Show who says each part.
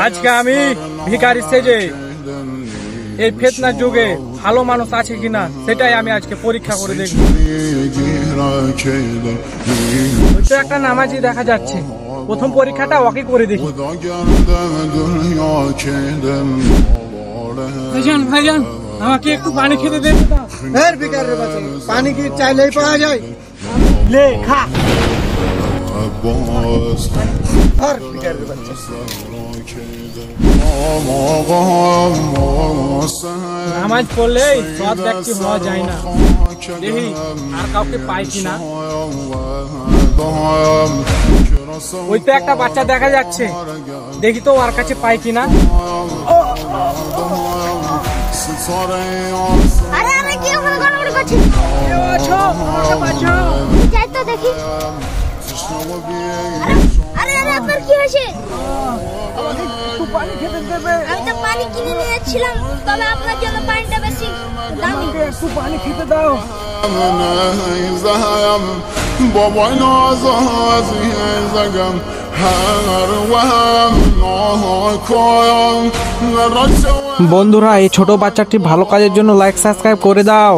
Speaker 1: আজকে আমি ভিখারি সেজে এই ফিতনা যুগে ভালো মানুষ আছে কিনা সেটাই আমি আজকে পরীক্ষা করে দেখব। ওই তো একটা নামাজি দেখা যাচ্ছে, প্রথম পরীক্ষাটা ওকে করে দেখি। ভাইজান ভাইজান, আমাকে একটু পানি খেতে দেন। ভিখারির বাচ্চা, পানি কি চাইলেই পাওয়া যায়? লে খা। নামাজ পড়লে সব ব্যক্তি হওয়া যায় না, দেখি আর কাউকে পাই কিনা। ওই তো একটা বাচ্চা দেখা যাচ্ছে, দেখি তো ওর কাছে পাই কিনা।
Speaker 2: আমি তো পানি কিনে নিয়ে যাচ্ছিলাম, তবে আপনার জন্য পানিটা বেশি দামি।
Speaker 1: একটু পানি খেতে দাও। বন্ধুরা, এই ছোট বাচ্চাটি ভালো কাজের জন্য লাইক সাবস্ক্রাইব করে দাও।